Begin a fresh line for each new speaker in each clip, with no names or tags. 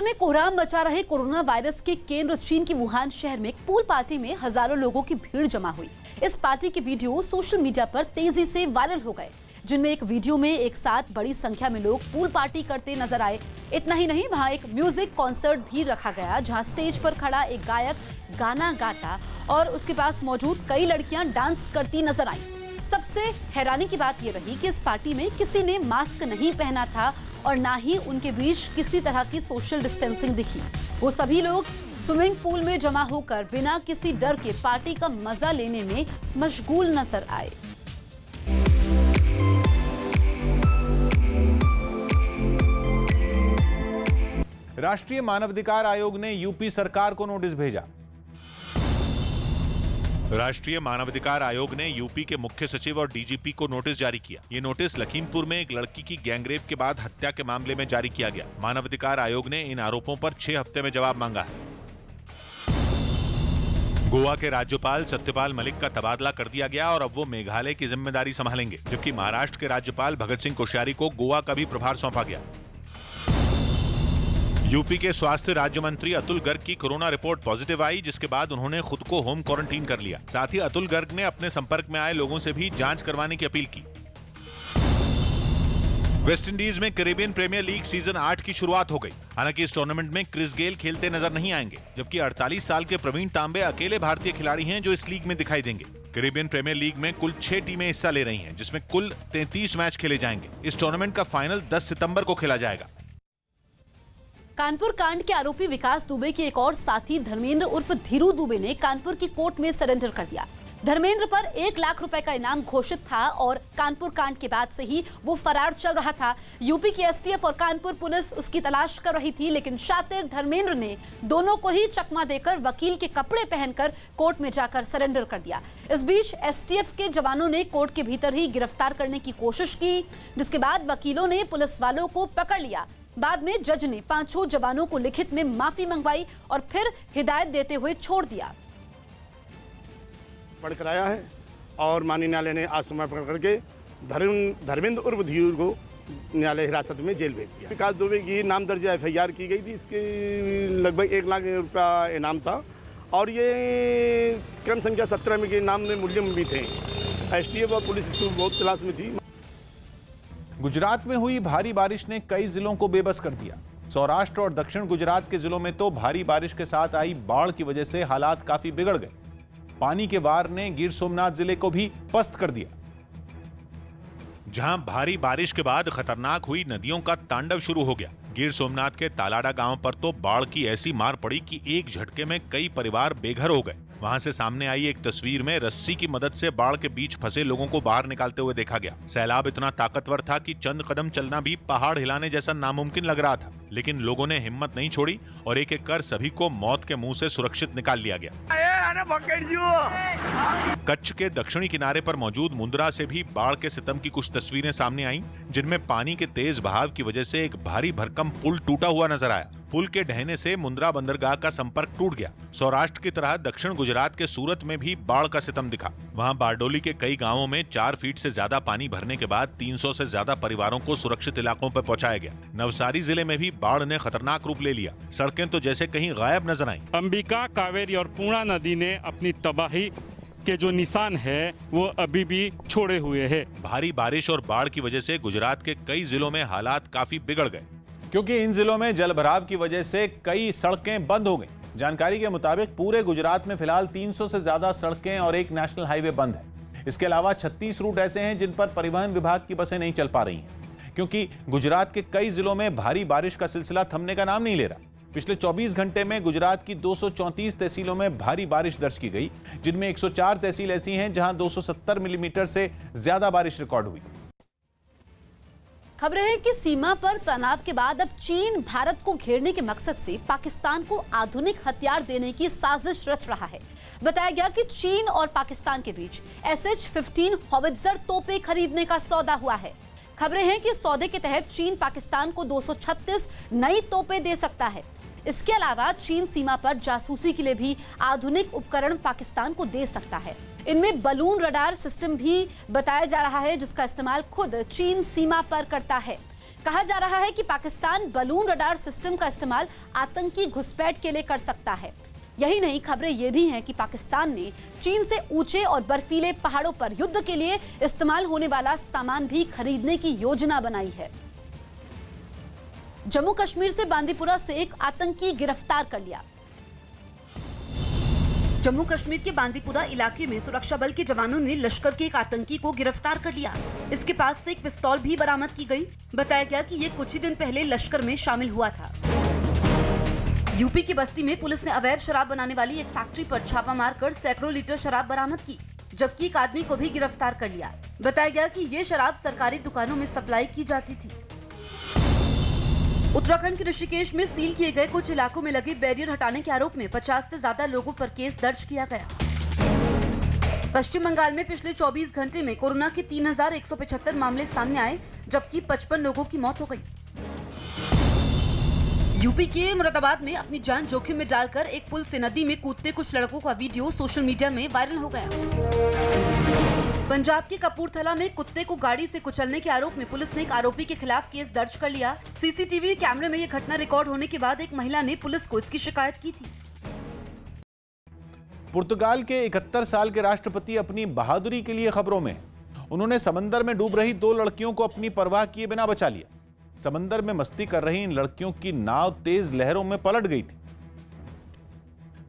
में कोहराम मचा रहे कोरोना वायरस के केंद्र चीन की वुहान शहर में एक पूल पार्टी में हजारों लोगों की भीड़ जमा हुई। इस पार्टी के वीडियो सोशल मीडिया पर तेजी से वायरल हो गए, जिनमें एक वीडियो में एक साथ बड़ी संख्या में लोग पूल पार्टी करते नजर आए। इतना ही नहीं, वहां एक म्यूजिक कॉन्सर्ट भी रखा गया, जहां स्टेज पर खड़ा एक गायक गाना गाता और उसके पास मौजूद कई लड़कियां डांस करती नजर आईं। सबसे हैरानी की बात यह रही कि इस पार्टी में किसी ने मास्क नहीं पहना था और ना ही उनके बीच किसी तरह की सोशल डिस्टेंसिंग दिखी। वो सभी लोग स्विमिंग पूल में जमा होकर बिना किसी डर के पार्टी का मजा लेने में मशगूल नजर आए।
राष्ट्रीय मानवाधिकार आयोग ने यूपी सरकार को नोटिस भेजा।
राष्ट्रीय मानवाधिकार आयोग ने यूपी के मुख्य सचिव और डीजीपी को नोटिस जारी किया। ये नोटिस लखीमपुर में एक लड़की की गैंगरेप के बाद हत्या के मामले में जारी किया गया। मानवाधिकार आयोग ने इन आरोपों पर 6 हफ्ते में जवाब मांगा है। गोवा के राज्यपाल सत्यपाल मलिक का तबादला कर दिया गया और अब वो मेघालय की जिम्मेदारी संभालेंगे, जबकि महाराष्ट्र के राज्यपाल भगत सिंह कोश्यारी को गोवा का भी प्रभार सौंपा गया। यूपी के स्वास्थ्य राज्य मंत्री अतुल गर्ग की कोरोना रिपोर्ट पॉजिटिव आई, जिसके बाद उन्होंने खुद को होम क्वारंटीन कर लिया। साथ ही अतुल गर्ग ने अपने संपर्क में आए लोगों से भी जांच करवाने की अपील की। वेस्टइंडीज में कैरेबियन प्रीमियर लीग सीजन 8 की शुरुआत हो गई। हालांकि इस टूर्नामेंट में क्रिस गेल खेलते नजर नहीं आएंगे, जबकि 48 साल के प्रवीण तांबे अकेले भारतीय खिलाड़ी हैं जो इस लीग में दिखाई देंगे। कैरेबियन प्रीमियर लीग में कुल 6 टीमें हिस्सा ले रही हैं, जिसमें कुल 33 मैच खेले जाएंगे। इस टूर्नामेंट का फाइनल 10 सितंबर को खेला जाएगा।
कानपुर कांड के आरोपी विकास दुबे के एक और साथी धर्मेंद्र उर्फ धीरू दुबे ने कानपुर की कोर्ट में सरेंडर कर दिया। धर्मेंद्र पर 1 लाख रुपए का इनाम घोषित था और कानपुर कांड के बाद से ही वो फरार चल रहा था। यूपी की एसटीएफ और कानपुर पुलिस उसकी तलाश कर रही थी, लेकिन शातिर धर्मेंद्र ने दोनों को ही चकमा देकर वकील के कपड़े पहनकर कोर्ट में जाकर सरेंडर कर दिया। इस बीच एसटीएफ के जवानों ने कोर्ट के भीतर ही गिरफ्तार करने की कोशिश की, जिसके बाद वकीलों ने पुलिस वालों को पकड़ लिया। बाद में जज ने 5 जवानों को लिखित में माफी मंगवाई और फिर हिदायत देते हुए छोड़ दिया।
पढ़ कराया है और माननीय न्यायालय ने आज समय पकड़ करके धर्मेंद्र उर्फ धीरू को न्यायालय हिरासत में जेल भेज दिया। विकास दुबे की नाम दर्ज एफआईआर की गई थी। इसके लगभग 1 लाख रुपया इनाम था और ये क्रम संख्या 17 में के नाम में मूल्य भी थे। एसटीएफ और पुलिस इसको बहुत तलाश में थी।
गुजरात में हुई भारी बारिश ने कई जिलों को बेबस कर दिया। सौराष्ट्र और दक्षिण गुजरात के जिलों में तो भारी बारिश के साथ आई बाढ़ की वजह से हालात काफी बिगड़ गए। पानी के वार ने गिर सोमनाथ जिले को भी पस्त कर दिया।
जहां भारी बारिश के बाद खतरनाक हुई नदियों का तांडव शुरू हो गया। गिर सोमनाथ के तालाडा गांव पर तो बाढ़ की ऐसी मार पड़ी कि एक झटके में कई परिवार बेघर हो गए। वहां से सामने आई एक तस्वीर में रस्सी की मदद से बाढ़ के बीच फंसे लोगों को बाहर निकालते हुए देखा गया। सैलाब इतना ताकतवर था कि चंद कदम चलना भी पहाड़ हिलाने जैसा नामुमकिन लग रहा था, लेकिन लोगों ने हिम्मत नहीं छोड़ी और एक एक कर सभी को मौत के मुंह से सुरक्षित निकाल लिया गया। कच्छ के दक्षिणी किनारे पर मौजूद मुंद्रा से भी बाढ़ के सितम की कुछ तस्वीरें सामने आईं, जिनमें पानी के तेज बहाव की वजह से एक भारी भरकम पुल टूटा हुआ नजर आया। पुल के ढहने से मुंद्रा बंदरगाह का संपर्क टूट गया। सौराष्ट्र की तरह दक्षिण गुजरात के सूरत में भी बाढ़ का सितम दिखा। वहां बारडोली के कई गांवों में 4 फीट से ज्यादा पानी भरने के बाद 300 से ज्यादा परिवारों को सुरक्षित इलाकों पर पहुंचाया गया। नवसारी जिले में भी बाढ़ ने खतरनाक रूप ले लिया। सड़कें तो जैसे कहीं गायब नजर आईं।
अंबिका, कावेरी और पूर्णा नदी ने अपनी तबाही के जो निशान है वो अभी भी छोड़े हुए हैं।
भारी बारिश और बाढ़ की वजह से गुजरात के कई जिलों में हालात काफी बिगड़ गए,
क्योंकि इन जिलों में जलभराव की वजह से कई सड़कें बंद हो गई। जानकारी के मुताबिक पूरे गुजरात में फिलहाल 300 से ज्यादा सड़कें और एक नेशनल हाईवे बंद है। इसके अलावा 36 रूट ऐसे हैं जिन पर परिवहन विभाग की बसें नहीं चल पा रही हैं, क्योंकि गुजरात के कई जिलों में भारी बारिश का सिलसिला थमने का नाम नहीं ले रहा। पिछले 24 घंटे में गुजरात की 234 तहसीलों में भारी बारिश दर्ज की गई, जिनमें 104 तहसील ऐसी हैं जहां 270 मिलीमीटर से ज्यादा बारिश रिकॉर्ड हुई।
खबरें हैं कि सीमा पर तनाव के बाद अब चीन भारत को घेरने के मकसद से पाकिस्तान को आधुनिक हथियार देने की साजिश रच रहा है। बताया गया कि चीन और पाकिस्तान के बीच SH-15 हॉवित्जर तोपें खरीदने का सौदा हुआ है। खबरें हैं कि सौदे के तहत चीन पाकिस्तान को 236 नई तोपें दे सकता है। इसके अलावा चीन सीमा पर जासूसी के लिए भी आधुनिक उपकरण पाकिस्तान को दे सकता है। इनमें बलून रडार सिस्टम भी बताया जा रहा है, जिसका इस्तेमाल खुद चीन सीमा पर करता है। कहा जा रहा है कि पाकिस्तान बलून रडार सिस्टम का इस्तेमाल आतंकी घुसपैठ के लिए कर सकता है। यही नहीं, खबरें ये भी हैं कि पाकिस्तान ने चीन से ऊंचे और बर्फीले पहाड़ों पर युद्ध के लिए इस्तेमाल होने वाला सामान भी खरीदने की योजना बनाई है। जम्मू कश्मीर से बांदीपुरा से एक आतंकी गिरफ्तार कर लिया। जम्मू कश्मीर के बांदीपुरा इलाके में सुरक्षा बल के जवानों ने लश्कर के एक आतंकी को गिरफ्तार कर लिया। इसके पास से एक पिस्तौल भी बरामद की गई। बताया गया कि ये कुछ ही दिन पहले लश्कर में शामिल हुआ था। यूपी की बस्ती में पुलिस ने अवैध शराब बनाने वाली एक फैक्ट्री पर छापा मारकर सैकड़ों लीटर शराब बरामद की, जबकि एक आदमी को भी गिरफ्तार कर लिया। बताया गया कि ये शराब सरकारी दुकानों में सप्लाई की जाती थी। उत्तराखंड के ऋषिकेश में सील किए गए कुछ इलाकों में लगे बैरियर हटाने के आरोप में 50 से ज्यादा लोगों पर केस दर्ज किया गया। पश्चिम बंगाल में पिछले 24 घंटे में कोरोना के 3175 मामले सामने आए, जबकि 55 लोगों की मौत हो गई। यूपी के मुरादाबाद में अपनी जान जोखिम में डालकर एक पुल से नदी में कूदते कुछ लड़कों का वीडियो सोशल मीडिया में वायरल हो गया। पंजाब के कपूरथला में कुत्ते को गाड़ी से कुचलने के आरोप में पुलिस ने एक आरोपी के खिलाफ केस दर्ज कर लिया। सीसीटीवी कैमरे में यह घटना रिकॉर्ड होने के बाद एक महिला ने पुलिस को इसकी शिकायत की थी।
पुर्तगाल के 71 साल के राष्ट्रपति अपनी बहादुरी के लिए खबरों में। उन्होंने समंदर में डूब रही 2 लड़कियों को अपनी परवाह किए बिना बचा लिया। समंदर में मस्ती कर रही इन लड़कियों की नाव तेज लहरों में पलट गई थी,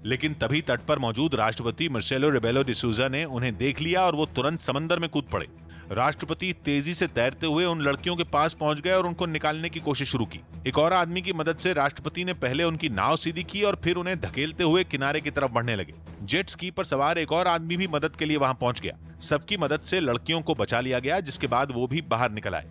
लेकिन तभी तट पर मौजूद राष्ट्रपति मार्सेलो रेबेलो डी सूजा ने उन्हें देख लिया और वो तुरंत समंदर में कूद पड़े। राष्ट्रपति तेजी से तैरते हुए उन लड़कियों के पास पहुंच गए और उनको निकालने की कोशिश शुरू की। एक और आदमी की मदद से राष्ट्रपति ने पहले उनकी नाव सीधी की और फिर उन्हें धकेलते हुए किनारे की तरफ बढ़ने लगे। जेट स्की पर सवार एक और आदमी भी मदद के लिए वहां पहुंच गया। सबकी मदद से लड़कियों को बचा लिया गया, जिसके बाद वो भी बाहर निकल आए।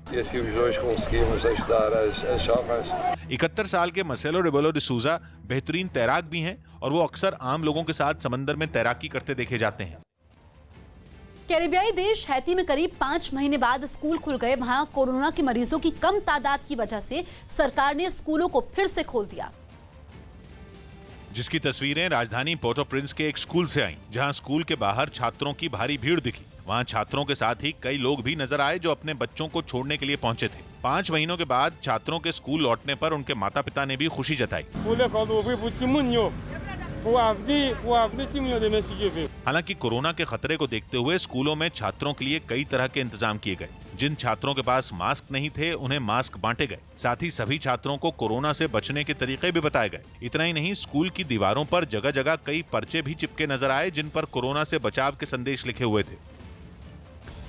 71 साल के मार्सेलो रेबेलो डी सूजा बेहतरीन तैराक भी हैं और वो अक्सर आम लोगों के साथ समंदर में तैराकी करते देखे जाते हैं।
कैरिबियाई देश हैती में करीब 5 महीने बाद स्कूल खुल गए। वहां कोरोना के मरीजों की कम तादाद की वजह से सरकार ने स्कूलों को फिर से खोल दिया,
जिसकी तस्वीरें राजधानी पोर्टो प्रिंस के एक स्कूल से आईं, जहां स्कूल के बाहर छात्रों की भारी भीड़ दिखी। वहां छात्रों के साथ ही कई लोग भी नजर आए जो अपने बच्चों को छोड़ने के लिए पहुंचे थे। 5 महीनों के बाद छात्रों के स्कूल लौटने पर उनके माता पिता ने भी खुशी जताई। हालांकि कोरोना के खतरे को देखते हुए स्कूलों में छात्रों के लिए कई तरह के इंतजाम किए गए। जिन छात्रों के पास मास्क नहीं थे उन्हें मास्क बांटे गए। साथ ही सभी छात्रों को कोरोना से बचने के तरीके भी बताए गए। इतना ही नहीं, स्कूल की दीवारों पर जगह जगह कई पर्चे भी चिपके नजर आए, जिन पर कोरोना से बचाव के संदेश लिखे हुए थे।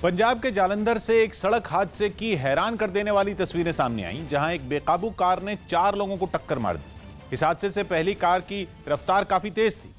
पंजाब के जालंधर से एक सड़क हादसे की हैरान कर देने वाली तस्वीरें सामने आईं, जहां एक बेकाबू कार ने 4 लोगों को टक्कर मार दी। इस हादसे से पहली कार की रफ्तार काफी तेज थी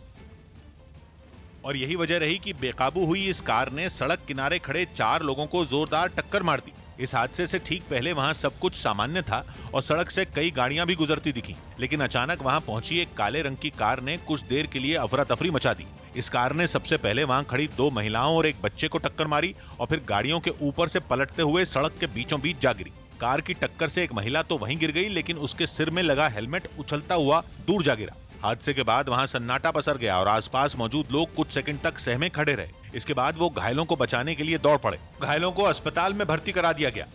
और यही वजह रही कि बेकाबू हुई इस कार ने सड़क किनारे खड़े 4 लोगों को जोरदार टक्कर मार दी। इस हादसे से ठीक पहले वहां सब कुछ सामान्य था और सड़क से कई गाड़ियां भी गुजरती दिखी, लेकिन अचानक वहां पहुंची एक काले रंग की कार ने कुछ देर के लिए अफरा तफरी मचा दी। इस कार ने सबसे पहले वहां खड़ी 2 महिलाओं और एक बच्चे को टक्कर मारी और फिर गाड़ियों के ऊपर से पलटते हुए सड़क के बीचों बीच जा गिरी। कार की टक्कर से एक महिला तो वहीं गिर गई, लेकिन उसके सिर में लगा हेलमेट उछलता हुआ दूर जा गिरा। हादसे के बाद वहां सन्नाटा पसर गया और आसपास मौजूद लोग कुछ सेकंड तक सहमे खड़े रहे। इसके बाद वो घायलों को बचाने के लिए दौड़ पड़े। घायलों को अस्पताल में भर्ती करा दिया गया।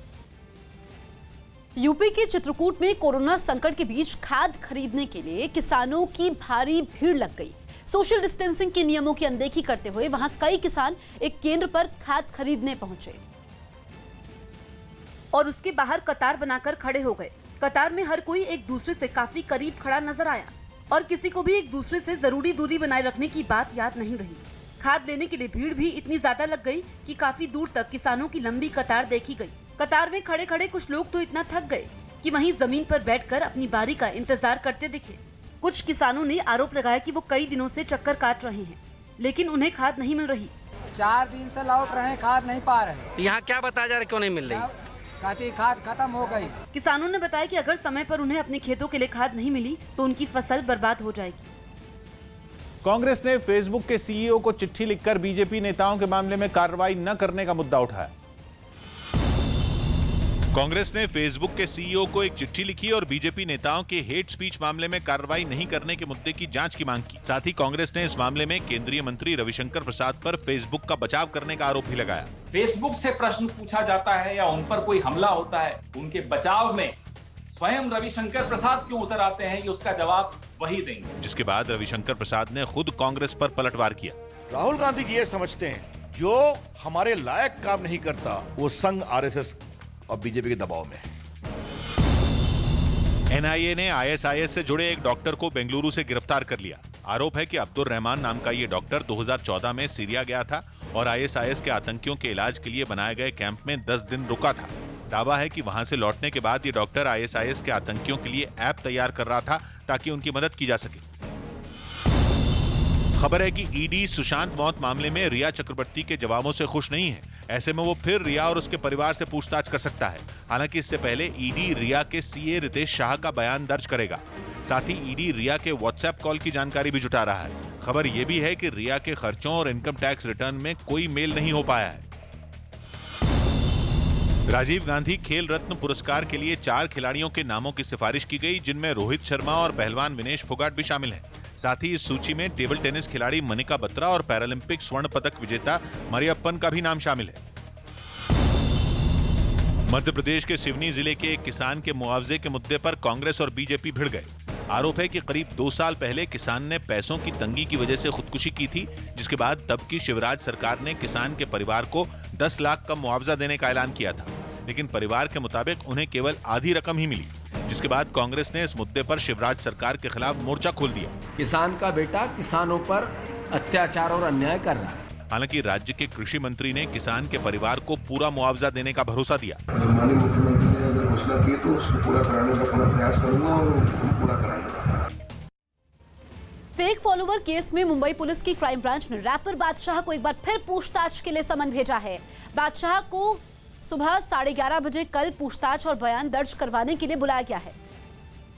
यूपी के चित्रकूट में कोरोना संकट के बीच खाद खरीदने के लिए किसानों की भारी भीड़ लग गई। सोशल डिस्टेंसिंग के नियमों की अनदेखी करते हुए वहां कई किसान एक केंद्र पर खाद खरीदने पहुंचे और उसके बाहर कतार बनाकर खड़े हो गए। कतार में हर कोई एक दूसरे से काफी करीब खड़ा नजर आया और किसी को भी एक दूसरे से जरूरी दूरी बनाए रखने की बात याद नहीं रही। खाद लेने के लिए भीड़ भी इतनी ज्यादा लग गई कि काफी दूर तक किसानों की लंबी कतार देखी गई। कतार में खड़े खड़े कुछ लोग तो इतना थक गए कि वहीं जमीन पर बैठकर अपनी बारी का इंतजार करते दिखे। कुछ किसानों ने आरोप लगाया कि वो कई दिनों से चक्कर काट रहे हैं, लेकिन उन्हें खाद नहीं मिल रही।
4 दिन से लौट रहे हैं, खाद नहीं पा रहे।
यहाँ क्या बताया जा रहा है, क्यों नहीं मिल रही?
कहती खाद खत्म हो गई।
किसानों ने बताया कि अगर समय पर उन्हें अपने खेतों के लिए खाद नहीं मिली तो उनकी फसल बर्बाद हो जाएगी।
कांग्रेस ने फेसबुक के सीईओ को चिट्ठी लिखकर बीजेपी नेताओं के मामले में कार्रवाई न करने का मुद्दा उठाया।
कांग्रेस ने फेसबुक के सीईओ को एक चिट्ठी लिखी और बीजेपी नेताओं के हेट स्पीच मामले में कार्रवाई नहीं करने के मुद्दे की जांच की मांग की। साथ ही कांग्रेस ने इस मामले में केंद्रीय मंत्री रविशंकर प्रसाद पर फेसबुक का बचाव करने का आरोप भी लगाया।
फेसबुक से प्रश्न पूछा जाता है या उन पर कोई हमला होता है, उनके बचाव में स्वयं रविशंकर प्रसाद क्यों उतर आते हैं, ये उसका जवाब वही देंगे।
जिसके बाद रविशंकर प्रसाद ने खुद कांग्रेस पर पलटवार किया।
राहुल गांधी जी ये समझते हैं जो हमारे लायक काम नहीं करता वो संघ आरएसएस और बीजेपी के दबाव में है।
एनआईए ने आईएसआईएस से जुड़े एक डॉक्टर को बेंगलुरु से गिरफ्तार कर लिया। आरोप है कि अब्दुल रहमान नाम का ये डॉक्टर 2014 में सीरिया गया था और आईएसआईएस के आतंकियों के इलाज के लिए बनाए गए कैंप में 10 दिन रुका था। दावा है कि वहां से लौटने के बाद ये डॉक्टर आईएसआईएस के आतंकियों के लिए ऐप तैयार कर रहा था ताकि उनकी मदद की जा सके। खबर है कि ईडी सुशांत मौत मामले में रिया चक्रवर्ती के जवाबों से खुश नहीं है। ऐसे में वो फिर रिया और उसके परिवार से पूछताछ कर सकता है। हालांकि इससे पहले ईडी रिया के सीए रितेश शाह का बयान दर्ज करेगा। साथ ही ईडी रिया के व्हाट्सएप कॉल की जानकारी भी जुटा रहा है। खबर यह भी है कि रिया के खर्चों और इनकम टैक्स रिटर्न में कोई मेल नहीं हो पाया है। राजीव गांधी खेल रत्न पुरस्कार के लिए 4 खिलाड़ियों के नामों की सिफारिश की गई, जिनमें रोहित शर्मा और पहलवान विनेश फोगाट भी शामिल हैं। साथ ही इस सूची में टेबल टेनिस खिलाड़ी मनिका बत्रा और पैरालंपिक स्वर्ण पदक विजेता मरियप्पन का भी नाम शामिल है। मध्य प्रदेश के सिवनी जिले के एक किसान के मुआवजे के मुद्दे पर कांग्रेस और बीजेपी भिड़ गए। आरोप है कि करीब 2 साल पहले किसान ने पैसों की तंगी की वजह से खुदकुशी की थी, जिसके बाद तब की शिवराज सरकार ने किसान के परिवार को 10 लाख का मुआवजा देने का ऐलान किया था, लेकिन परिवार के मुताबिक उन्हें केवल आधी रकम ही मिली। जिसके बाद कांग्रेस ने इस मुद्दे पर शिवराज सरकार के खिलाफ मोर्चा खोल दिया।
किसान का बेटा किसानों पर अत्याचार और अन्याय कर रहा है।
हालांकि राज्य के कृषि मंत्री ने किसान के परिवार को पूरा मुआवजा देने का भरोसा दिया।
माननीय मुख्यमंत्री ने अगर घोषणा की तो उसको पूरा कराने का पूरा प्रयास करूंगा और पूरा कराएंगे।
फेक फॉलोवर केस में मुंबई पुलिस की क्राइम ब्रांच ने रैपर बादशाह को एक बार फिर पूछताछ के लिए समन भेजा है। बादशाह को सुबह 11:30 बजे कल पूछताछ और बयान दर्ज करवाने के लिए बुलाया गया है।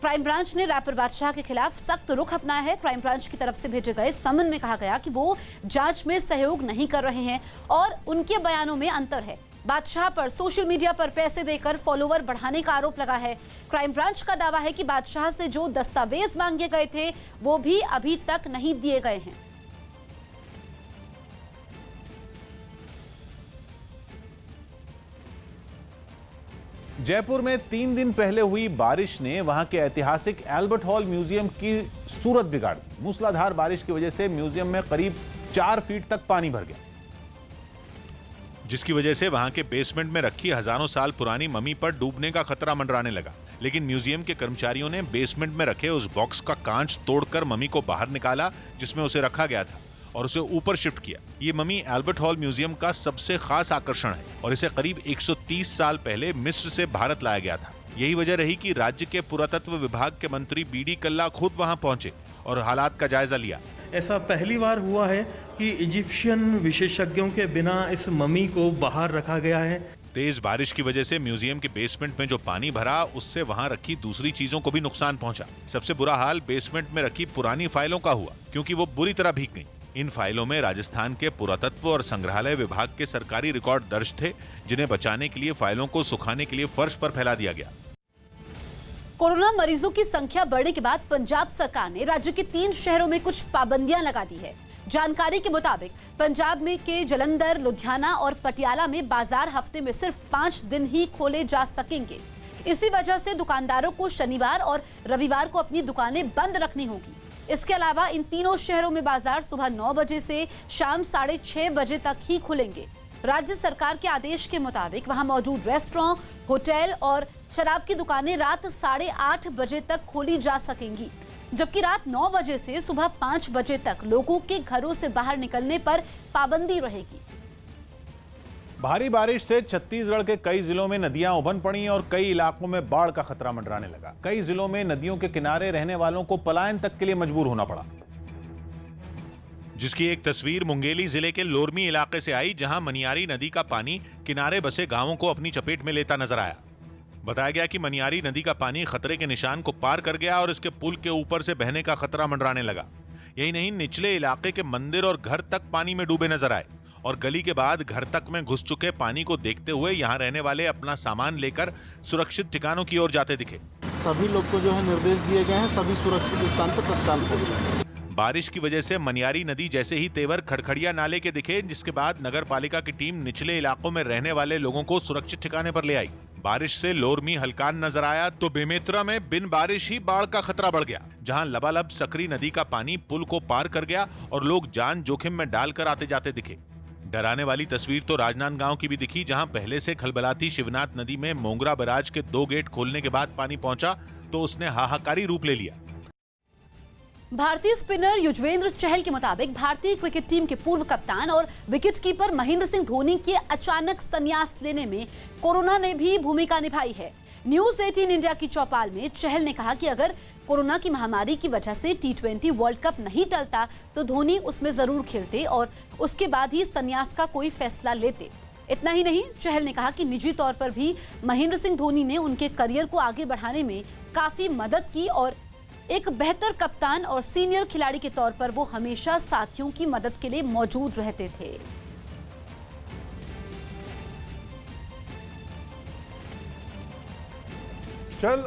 क्राइम ब्रांच ने रैपर बादशाह के खिलाफ सख्त रुख अपनाया है। क्राइम ब्रांच की तरफ से भेजे गए समन में कहा गया कि वो जांच में सहयोग नहीं कर रहे हैं और उनके बयानों में अंतर है। बादशाह पर सोशल मीडिया पर पैसे देकर फॉलोवर बढ़ाने का आरोप लगा है। क्राइम ब्रांच का दावा है कि बादशाह से जो दस्तावेज मांगे गए थे वो भी अभी तक नहीं दिए गए हैं।
जयपुर में 3 दिन पहले हुई बारिश ने वहां के ऐतिहासिक एल्बर्ट हॉल म्यूजियम की सूरत बिगाड़ दी। मूसलाधार बारिश की वजह से म्यूजियम में करीब 4 फीट तक पानी भर गया,
जिसकी वजह से वहां के बेसमेंट में रखी हजारों साल पुरानी मम्मी पर डूबने का खतरा मंडराने लगा। लेकिन म्यूजियम के कर्मचारियों ने बेसमेंट में रखे उस बॉक्स का कांच तोड़कर मम्मी को बाहर निकाला जिसमें उसे रखा गया था और उसे ऊपर शिफ्ट किया। ये मम्मी एल्बर्ट हॉल म्यूजियम का सबसे खास आकर्षण है और इसे करीब 130 साल पहले मिस्र से भारत लाया गया था। यही वजह रही कि राज्य के पुरातत्व विभाग के मंत्री बीडी कल्ला खुद वहां पहुंचे और हालात का जायजा लिया।
ऐसा पहली बार हुआ है कि इजिप्शियन विशेषज्ञों के बिना इस मम्मी को बाहर रखा गया है।
तेज बारिश की वजह से म्यूजियम के बेसमेंट में जो पानी भरा उससे वहां रखी दूसरी चीजों को भी नुकसान पहुंचा। सबसे बुरा हाल बेसमेंट में रखी पुरानी फाइलों का हुआ, क्योंकि वो बुरी तरह भीग गईं। इन फाइलों में राजस्थान के पुरातत्व और संग्रहालय विभाग के सरकारी रिकॉर्ड दर्ज थे, जिन्हें बचाने के लिए फाइलों को सुखाने के लिए फर्श पर फैला दिया गया।
कोरोना मरीजों की संख्या बढ़ने के बाद पंजाब सरकार ने राज्य के 3 शहरों में कुछ पाबंदियां लगा दी है। जानकारी के मुताबिक पंजाब में के जलंधर, लुधियाना और पटियाला में बाजार हफ्ते में सिर्फ 5 दिन ही खोले जा सकेंगे। इसी वजह से दुकानदारों को शनिवार और रविवार को अपनी दुकानें बंद रखनी होगी। इसके अलावा इन तीनों शहरों में बाजार सुबह 9 बजे से शाम 6:30 बजे तक ही खुलेंगे। राज्य सरकार के आदेश के मुताबिक वहां मौजूद रेस्टोरेंट, होटल और शराब की दुकानें रात 8:30 बजे तक खोली जा सकेंगी, जबकि रात 9 बजे से सुबह 5 बजे तक लोगों के घरों से बाहर निकलने पर पाबंदी रहेगी।
भारी बारिश से छत्तीसगढ़ के कई जिलों में नदियां उभन पड़ी और कई इलाकों में बाढ़ का खतरा मंडराने लगा। कई जिलों में नदियों के किनारे रहने वालों को पलायन तक के लिए मजबूर होना पड़ा,
जिसकी एक तस्वीर मुंगेली जिले के लोरमी इलाके से आई, जहां मनियारी नदी का पानी किनारे बसे गांवों को अपनी चपेट में लेता नजर आया। बताया गया कि मनियारी नदी का पानी खतरे के निशान को पार कर गया और इसके पुल के ऊपर से बहने का खतरा मंडराने लगा। यही नहीं, निचले इलाके के मंदिर और घर तक पानी में डूबे नजर आए और गली के बाद घर तक में घुस चुके पानी को देखते हुए यहाँ रहने वाले अपना सामान लेकर सुरक्षित ठिकानों की ओर जाते दिखे।
सभी लोग को जो है निर्देश दिए गए हैं, सभी सुरक्षित स्थान पर तत्काल पहुंचे।
बारिश की वजह से मनियारी नदी जैसे ही तेवर खड़खड़िया नाले के दिखे, जिसके बाद नगर पालिका की टीम निचले इलाकों में रहने वाले लोगों को सुरक्षित ठिकाने पर ले आई। बारिश से लोरमी हल्कान नजर आया तो बेमेतरा में बिन बारिश ही बाढ़ का खतरा बढ़ गया, जहां लबालब सकरी नदी का पानी पुल को पार कर गया और लोग जान जोखिम में डालकर आते जाते दिखे। डराने वाली तस्वीर तो राजनांदगांव की भी दिखी, जहां पहले से खलबलाती शिवनाथ नदी में मोंगरा बैराज के 2 गेट खोलने के बाद पानी पहुंचा तो उसने हाहाकारी रूप ले लिया।
भारतीय स्पिनर युजवेंद्र चहल के मुताबिक भारतीय क्रिकेट टीम के पूर्व कप्तान और विकेटकीपर महेंद्र सिंह धोनी के अचानक संन्यास लेने में कोरोना ने भी भूमिका निभाई है। न्यूज 18 इंडिया की चौपाल में चहल ने कहा कि अगर कोरोना की महामारी की वजह से T20 वर्ल्ड कप नहीं टलता तो धोनी उसमें जरूर खेलते और उसके बाद ही संन्यास का कोई फैसला लेते। इतना ही नहीं, चहल ने कहा कि निजी तौर पर भी महेंद्र सिंह धोनी ने उनके करियर को आगे बढ़ाने में काफी मदद की और एक बेहतर कप्तान और सीनियर खिलाड़ी के तौर पर वो हमेशा साथियों की मदद के लिए मौजूद रहते थे।
चल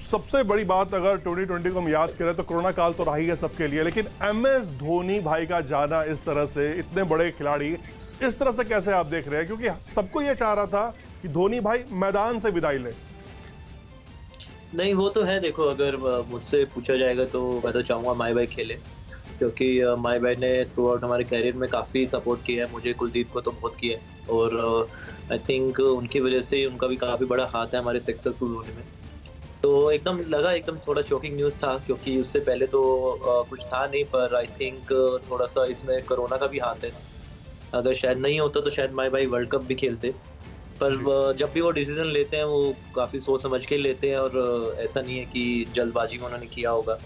सबसे बड़ी बात अगर 2020 को हम याद करें तो कोरोना काल तो रहा ही है सबके लिए, लेकिन MS धोनी भाई का जाना इस तरह से, इतने बड़े खिलाड़ी इस तरह से कैसे आप देख रहे हैं? क्योंकि सबको ये चाह रहा था कि धोनी भाई मैदान से विदाई ले।
नहीं, वो तो है। देखो, अगर मुझसे पूछा जाएगा तो मैं तो चाहूँगा माई भाई खेले, क्योंकि माई भाई ने थ्रू आउट हमारे कैरियर में काफ़ी सपोर्ट किया है। मुझे, कुलदीप को तो बहुत किया है और आई थिंक उनकी वजह से उनका भी काफ़ी बड़ा हाथ है हमारे सक्सेसफुल होने में। तो एकदम लगा, एकदम थोड़ा शॉकिंग न्यूज़ था, क्योंकि उससे पहले तो कुछ था नहीं, पर आई थिंक थोड़ा सा इसमें कोरोना का भी हाथ है। अगर शायद नहीं होता तो शायद माई भाई वर्ल्ड कप भी खेलते, पर जब भी वो डिसीजन लेते हैं वो काफ़ी सोच समझ के लेते हैं और ऐसा नहीं है कि जल्दबाजी में उन्होंने किया होगा।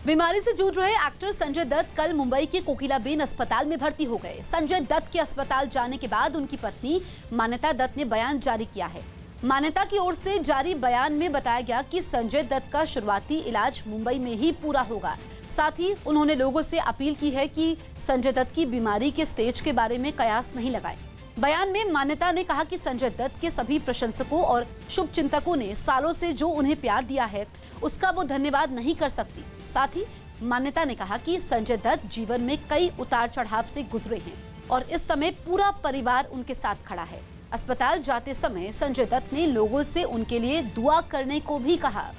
बीमारी से जूझ रहे एक्टर संजय दत्त कल मुंबई के कोकिलाबेन अस्पताल में भर्ती हो गए। संजय दत्त के अस्पताल जाने के बाद उनकी पत्नी मान्यता दत्त ने बयान जारी किया है। मान्यता की ओर से जारी बयान में बताया गया कि संजय दत्त का शुरुआती इलाज मुंबई में ही पूरा होगा। साथ ही उन्होंने लोगों से अपील की है कि संजय दत्त की बीमारी के स्टेज के बारे में कयास नहीं लगाए। बयान में मान्यता ने कहा कि संजय दत्त के सभी प्रशंसकों और शुभचिंतकों ने सालों से जो उन्हें प्यार दिया है उसका वो धन्यवाद नहीं कर सकती। साथ ही मान्यता ने कहा कि संजय दत्त जीवन में कई उतार चढ़ाव से गुजरे हैं और इस समय पूरा परिवार उनके साथ खड़ा है। अस्पताल जाते समय संजय दत्त ने लोगों से उनके लिए दुआ करने को भी कहा।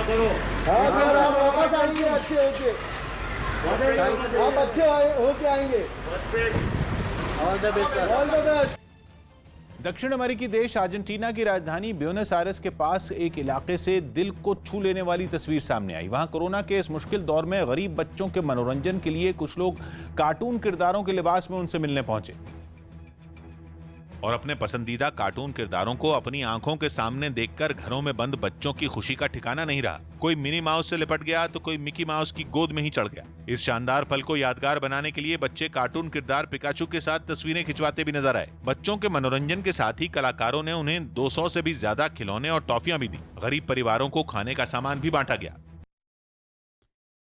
करो आप वापस आएंगे, अच्छे होके आप अच्छे होके आएंगे। All the best sir, all the best.
दक्षिण अमेरिकी देश अर्जेंटीना की राजधानी ब्यूनस आयर्स के पास एक इलाके से दिल को छू लेने वाली तस्वीर सामने आई। वहां कोरोना के इस मुश्किल दौर में गरीब बच्चों के मनोरंजन के लिए कुछ लोग कार्टून किरदारों के लिबास में उनसे मिलने पहुंचे
और अपने पसंदीदा कार्टून किरदारों को अपनी आंखों के सामने देखकर घरों में बंद बच्चों की खुशी का ठिकाना नहीं रहा। कोई मिनी माउस से लिपट गया तो कोई मिकी माउस की गोद में ही चढ़ गया। इस शानदार पल को यादगार बनाने के लिए बच्चे कार्टून किरदार पिकाचू के साथ तस्वीरें खिंचवाते भी नजर आए। बच्चों के मनोरंजन के साथ ही कलाकारों ने उन्हें 200 से भी ज्यादा खिलौने और टॉफियां भी दी। गरीब परिवारों को खाने का सामान भी बांटा गया।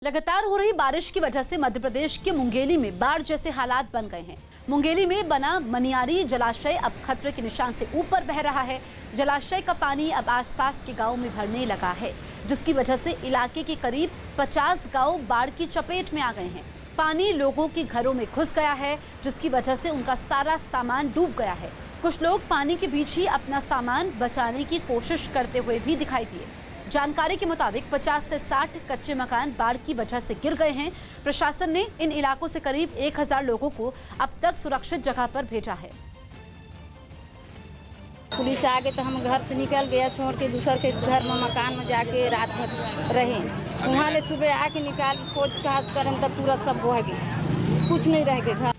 लगातार हो रही बारिश की वजह से मध्य प्रदेश के मुंगेली में बाढ़ जैसे हालात बन गए हैं। मुंगेली में बना मनियारी जलाशय अब खतरे के निशान से ऊपर बह रहा है। जलाशय का पानी अब आसपास के गांव में भरने लगा है, जिसकी वजह से इलाके के करीब 50 गांव बाढ़ की चपेट में आ गए हैं। पानी लोगों के घरों में घुस गया है, जिसकी वजह से उनका सारा सामान डूब गया है। कुछ लोग पानी के बीच ही अपना सामान बचाने की कोशिश करते हुए भी दिखाई दिए। जानकारी के मुताबिक 50 से 60 कच्चे मकान बाढ़ की वजह से गिर गए हैं। प्रशासन ने इन इलाकों से करीब 1000 लोगों को अब तक सुरक्षित जगह पर भेजा है।
पुलिस आ गई तो हम घर से निकल गया, छोड़ के दूसर के घर में मकान में जाके रात भर रहे। वहाँ ले सुबह आके निकाल के खोज काज करें तो पूरा सब बह गया, कुछ नहीं रह गया।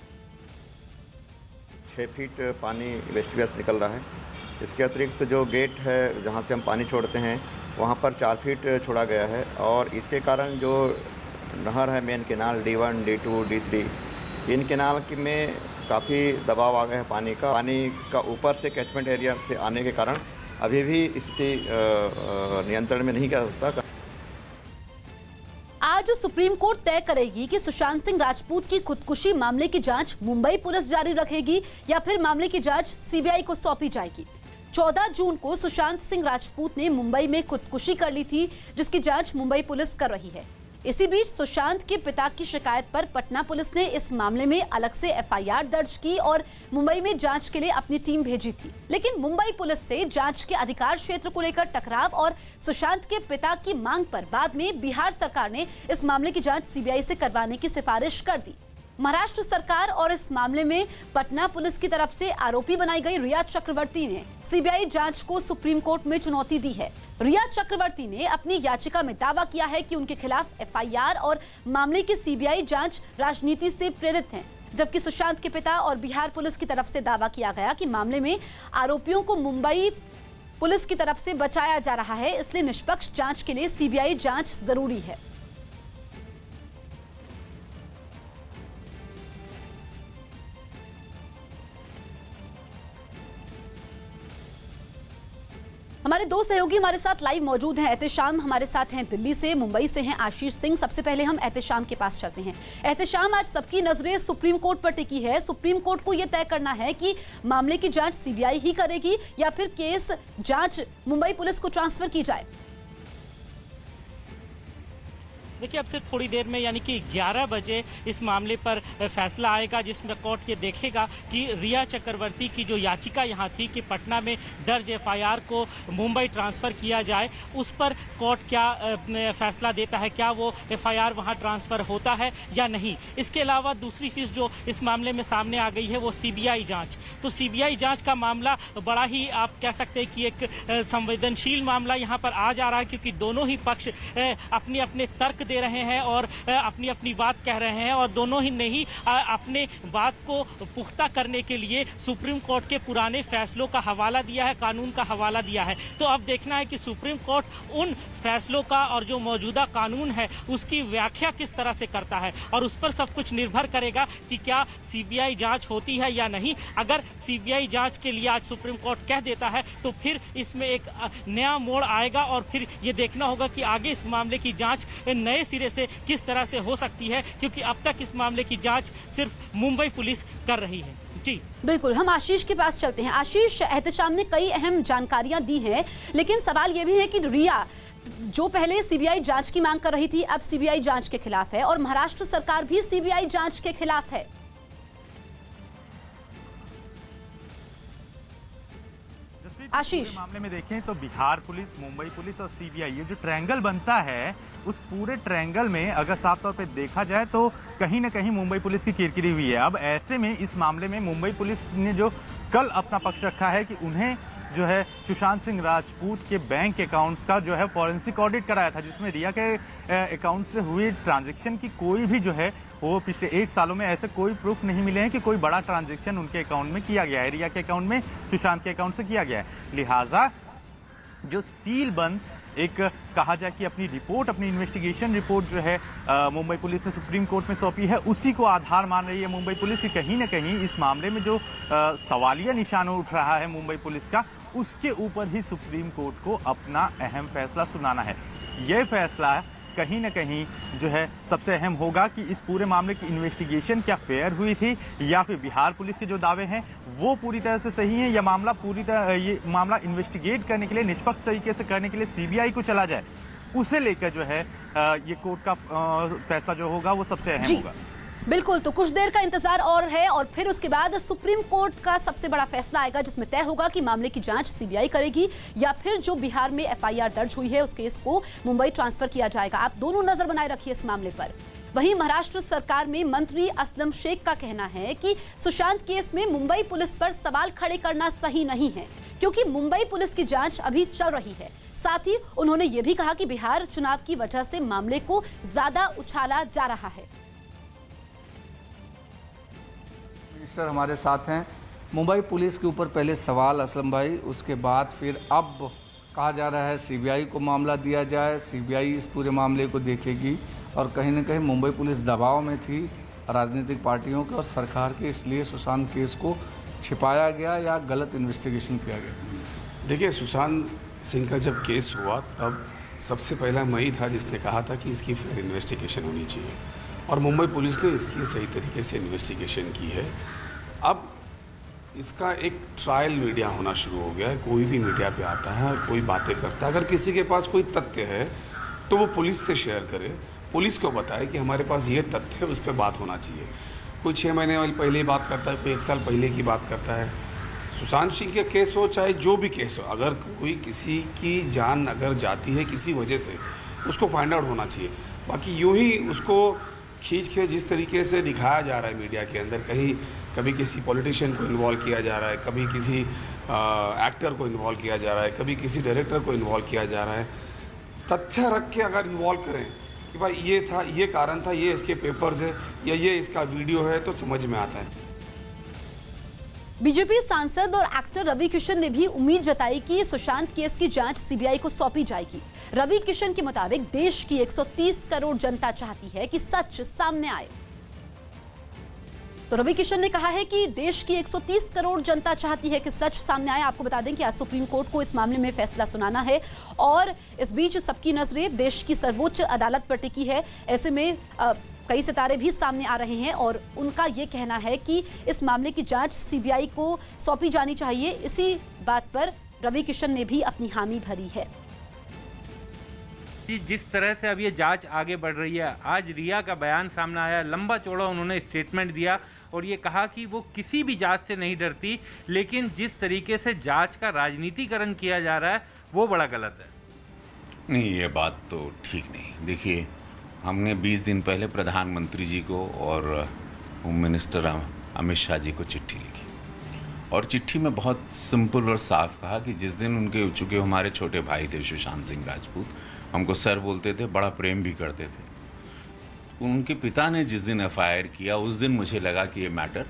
6 फीट पानी वेस्ट वेस्ट निकल रहा है। इसके अतिरिक्त जो गेट है जहाँ से हम पानी छोड़ते हैं वहाँ पर 4 फीट छोड़ा गया है और इसके कारण जो नहर है main canal D1, D2, D3, इन केनाल में काफ़ी दबाव आ गया है पानी का। पानी का ऊपर से कैचमेंट एरिया से आने के कारण अभी भी स्थिति नियंत्रण में नहीं कर सकता।
आज सुप्रीम कोर्ट तय करेगी कि सुशांत सिंह राजपूत की खुदकुशी मामले की जांच मुंबई पुलिस जारी रखेगी या फिर मामले की जांच सीबीआई को सौंपी जाएगी। 14 जून को सुशांत सिंह राजपूत ने मुंबई में खुदकुशी कर ली थी, जिसकी जांच मुंबई पुलिस कर रही है। इसी बीच सुशांत के पिता की शिकायत पर पटना पुलिस ने इस मामले में अलग से एफआईआर दर्ज की और मुंबई में जांच के लिए अपनी टीम भेजी थी। लेकिन मुंबई पुलिस से जांच के अधिकार क्षेत्र को लेकर टकराव और सुशांत के पिता की मांग पर बाद में बिहार सरकार ने इस मामले की जांच सीबीआई से करवाने की सिफारिश कर दी। महाराष्ट्र सरकार और इस मामले में पटना पुलिस की तरफ से आरोपी बनाई गई रिया चक्रवर्ती ने सीबीआई जांच को सुप्रीम कोर्ट में चुनौती दी है। रिया चक्रवर्ती ने अपनी याचिका में दावा किया है कि उनके खिलाफ एफआईआर और मामले की सीबीआई जांच राजनीति से प्रेरित है, जबकि सुशांत के पिता और बिहार पुलिस की तरफ से दावा किया गया कि मामले में आरोपियों को मुंबई पुलिस की तरफ से बचाया जा रहा है, इसलिए निष्पक्ष जांच के लिए सीबीआई जांच जरूरी है। हमारे दो सहयोगी हमारे साथ लाइव मौजूद हैं। एहतेशाम हमारे साथ हैं दिल्ली से, मुंबई से हैं आशीष सिंह। सबसे पहले हम एहतेशाम के पास चलते हैं। एहतेशाम, आज सबकी नजरें सुप्रीम कोर्ट पर टिकी है। सुप्रीम कोर्ट को यह तय करना है कि मामले की जांच सीबीआई ही करेगी या फिर केस जांच मुंबई पुलिस को ट्रांसफर की जाए।
देखिए, अब से थोड़ी देर में यानी कि 11 बजे इस मामले पर फैसला आएगा, जिसमें कोर्ट ये देखेगा कि रिया चक्रवर्ती की जो याचिका यहाँ थी कि पटना में दर्ज एफआईआर को मुंबई ट्रांसफ़र किया जाए, उस पर कोर्ट क्या फैसला देता है, क्या वो एफआईआर वहाँ ट्रांसफ़र होता है या नहीं। इसके अलावा दूसरी चीज़ जो इस मामले में सामने आ गई है वो सीबीआई जाँच। तो सीबीआई जाँच का मामला बड़ा ही आप कह सकते हैं कि एक संवेदनशील मामला यहाँ पर आ जा रहा है, क्योंकि दोनों ही पक्ष अपने अपने तर्क दे रहे हैं और अपनी अपनी बात कह रहे हैं, और दोनों ही ने ही अपने बात को पुख्ता करने के लिए सुप्रीम कोर्ट के पुराने फैसलों का हवाला दिया है, कानून का हवाला दिया है। तो अब देखना है कि सुप्रीम कोर्ट उन फैसलों का और जो मौजूदा कानून है उसकी व्याख्या किस तरह से करता है, और उस पर सब कुछ निर्भर करेगा कि क्या सीबीआई जांच होती है या नहीं। अगर सीबीआई जांच के लिए आज सुप्रीम कोर्ट कह देता है तो फिर इसमें एक नया मोड़ आएगा, और फिर ये देखना होगा कि आगे इस मामले की जांच नए सिरे से किस तरह से हो सकती है, क्योंकि अब तक इस मामले की जांच सिर्फ मुंबई पुलिस कर रही है। जी
बिल्कुल, हम आशीष के पास चलते हैं। आशीष, एहतेशाम ने कई अहम जानकारियां दी हैं, लेकिन सवाल यह भी है कि रिया जो पहले सीबीआई जांच की मांग कर रही थी, अब सीबीआई जांच के खिलाफ है, और महाराष्ट्र सरकार भी सीबीआई जांच के खिलाफ है। आशीष,
मामले में देखें तो बिहार पुलिस, मुंबई पुलिस और सीबीआई, ये जो ट्रायंगल बनता है, उस पूरे ट्रायंगल में अगर साफ तौर पे देखा जाए तो कहीं ना कहीं मुंबई पुलिस की किरकिरी हुई है। अब ऐसे में इस मामले में मुंबई पुलिस ने जो कल अपना पक्ष रखा है कि उन्हें जो है सुशांत सिंह राजपूत के बैंक अकाउंट्स का जो है फॉरेंसिक ऑडिट कराया था, जिसमें रिया के अकाउंट से हुई ट्रांजैक्शन की कोई भी जो है वो पिछले 1 सालों में ऐसे कोई प्रूफ नहीं मिले हैं कि कोई बड़ा ट्रांजैक्शन उनके अकाउंट में किया गया है, रिया के अकाउंट में, सुशांत के अकाउंट से किया गया है। लिहाजा जो सील बंद एक कहा जाए कि अपनी रिपोर्ट, अपनी इन्वेस्टिगेशन रिपोर्ट जो है मुंबई पुलिस ने सुप्रीम कोर्ट में सौंपी है, उसी को आधार मान रही है मुंबई पुलिस की। कहीं ना कहीं इस मामले में जो सवालिया निशान उठ रहा है मुंबई पुलिस का, उसके ऊपर ही सुप्रीम कोर्ट को अपना अहम फैसला सुनाना है। यह फैसला कहीं ना कहीं जो है सबसे अहम होगा कि इस पूरे मामले की इन्वेस्टिगेशन क्या फेयर हुई थी, या फिर बिहार पुलिस के जो दावे हैं वो पूरी तरह से सही हैं, या मामला पूरी तरह ये मामला इन्वेस्टिगेट करने के लिए, निष्पक्ष तरीके से करने के लिए सीबीआई को चला जाए। उसे लेकर जो है ये कोर्ट का फैसला जो होगा वो सबसे अहम होगा।
बिल्कुल, तो कुछ देर का इंतजार और है, और फिर उसके बाद सुप्रीम कोर्ट का सबसे बड़ा फैसला आएगा, जिसमें तय होगा कि मामले की जांच सीबीआई करेगी या फिर जो बिहार में एफआईआर दर्ज हुई है उस केस को मुंबई ट्रांसफर किया जाएगा। आप दोनों नजर बनाए रखिए इस मामले पर। वहीं महाराष्ट्र सरकार में मंत्री असलम शेख का कहना है कि सुशांत केस में मुंबई पुलिस पर सवाल खड़े करना सही नहीं है, क्योंकि मुंबई पुलिस की जांच अभी चल रही है। साथ ही उन्होंने ये भी कहा कि बिहार चुनाव की वजह से मामले को ज्यादा उछाला जा रहा है।
मिनिस्टर हमारे साथ हैं। मुंबई पुलिस के ऊपर पहले सवाल असलम भाई, उसके बाद फिर अब कहा जा रहा है सीबीआई को मामला दिया जाए, सीबीआई इस पूरे मामले को देखेगी, और कहीं ना कहीं मुंबई पुलिस दबाव में थी राजनीतिक पार्टियों के और सरकार के, इसलिए सुशांत केस को छिपाया गया या गलत इन्वेस्टिगेशन किया गया।
देखिए, सुशांत सिंह का जब केस हुआ तब सबसे पहला मैं ही था जिसने कहा था कि इसकी फेयर इन्वेस्टिगेशन होनी चाहिए, और मुंबई पुलिस ने इसकी सही तरीके से इन्वेस्टिगेशन की है। अब इसका एक ट्रायल मीडिया होना शुरू हो गया है। कोई भी मीडिया पे आता है, कोई बातें करता है, अगर किसी के पास कोई तथ्य है तो वो पुलिस से शेयर करे, पुलिस को बताए कि हमारे पास ये तथ्य है, उस पर बात होना चाहिए। कोई 6 महीने पहले ही बात करता है, कोई 1 साल पहले की बात करता है। सुशांत सिंह के केस हो चाहे जो भी केस हो, अगर कोई किसी की जान अगर जाती है किसी वजह से, उसको फाइंड आउट होना चाहिए। बाकी यूँ ही उसको खींच के जिस तरीके से दिखाया जा रहा है मीडिया के अंदर, कहीं कभी किसी पॉलिटिशियन को इन्वॉल्व किया जा रहा है, कभी किसी एक्टर को इन्वॉल्व किया जा रहा है, कभी किसी डायरेक्टर को इन्वॉल्व किया जा रहा है, तथ्य रख के अगर इन्वॉल्व करें कि भाई ये था, ये कारण था, ये इसके पेपर्स है या ये इसका वीडियो है, तो समझ में आता है।
बीजेपी सांसद और एक्टर रवि किशन ने भी उम्मीद जताई कि सुशांत केस की जांच सीबीआई को सौंपी जाएगी। रवि किशन के मुताबिक देश की 130 करोड़ जनता चाहती है कि सच सामने आए। तो रवि किशन ने कहा है कि देश की 130 करोड़ जनता चाहती है कि सच सामने आए। आपको बता दें कि आज सुप्रीम कोर्ट को इस मामले में फैसला सुनाना है और इस बीच सबकी नजरें देश की सर्वोच्च अदालत पर टिकी है। ऐसे में कई सितारे भी सामने आ रहे हैं और उनका ये कहना है कि इस मामले की जांच सीबीआई को सौंपी जानी चाहिए। इसी बात पर रवि किशन ने भी अपनी हामी भरी है।
जिस तरह से अब ये जांच आगे बढ़ रही है, आज रिया का बयान सामने आया, लंबा चौड़ा उन्होंने स्टेटमेंट दिया और ये कहा कि वो किसी भी जांच से नहीं डरती, लेकिन जिस तरीके से जांच का राजनीतिकरण किया जा रहा है वो बड़ा गलत है।
नहीं, ये बात तो ठीक नहीं। देखिए, हमने 20 दिन पहले प्रधानमंत्री जी को और होम मिनिस्टर अमित शाह जी को चिट्ठी लिखी और चिट्ठी में बहुत सिंपल और साफ कहा कि जिस दिन उनके चूँकि हमारे छोटे भाई थे सुशांत सिंह राजपूत, हमको सर बोलते थे, बड़ा प्रेम भी करते थे। उनके पिता ने जिस दिन एफआईआर किया उस दिन मुझे लगा कि ये मैटर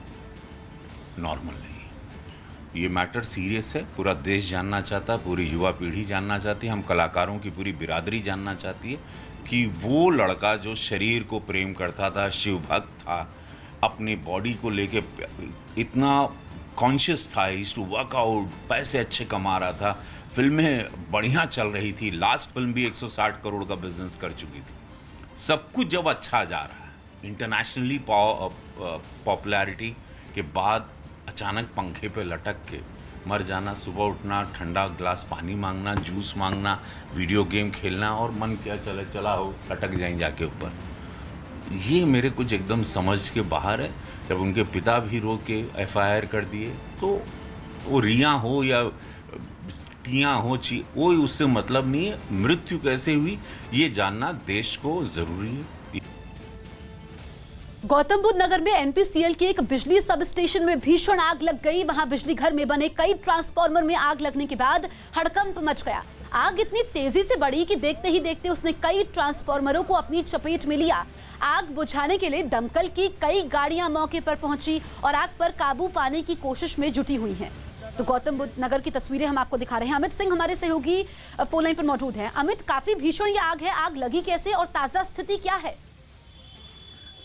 नॉर्मल नहीं, ये मैटर सीरियस है। पूरा देश जानना चाहता है, पूरी युवा पीढ़ी जानना चाहती है, हम कलाकारों की पूरी बिरादरी जानना चाहती है कि वो लड़का जो शरीर को प्रेम करता था, शिव भक्त था, अपनी बॉडी को लेके इतना कॉन्शियस था, इज टू वर्कआउट, पैसे अच्छे कमा रहा था, फिल्में बढ़िया चल रही थी, लास्ट फिल्म भी 160 करोड़ का बिजनेस कर चुकी थी। सब कुछ जब अच्छा जा रहा है, इंटरनेशनली पॉपुलैरिटी के बाद अचानक पंखे पे लटक के मर जाना, सुबह उठना, ठंडा ग्लास पानी मांगना, जूस मांगना, वीडियो गेम खेलना और मन क्या चला हो लटक जाएं जाके ऊपर, ये मेरे कुछ एकदम समझ के बाहर है। जब उनके पिता भी रो के एफआईआर कर दिए तो वो रिया हो या टिया हो, वो उससे मतलब नहीं है। मृत्यु कैसे हुई ये जानना देश को जरूरी है।
गौतम बुद्ध नगर में एनपीसीएल के एक बिजली सब स्टेशन में भीषण आग लग गई। वहां बिजली घर में बने कई ट्रांसफार्मर में आग लगने के बाद हड़कंप मच गया। आग इतनी तेजी से बढ़ी कि देखते ही देखते उसने कई ट्रांसफार्मरों को अपनी चपेट में लिया। आग बुझाने के लिए दमकल की कई गाड़ियां मौके पर पहुंची और आग पर काबू पाने की कोशिश में जुटी हुई हैं। तो गौतम बुद्ध नगर की तस्वीरें हम आपको दिखा रहे हैं। अमित सिंह हमारे सहयोगी फोन लाइन पर मौजूद हैं। अमित, काफी भीषण ये आग है, आग लगी कैसे और ताजा स्थिति क्या है?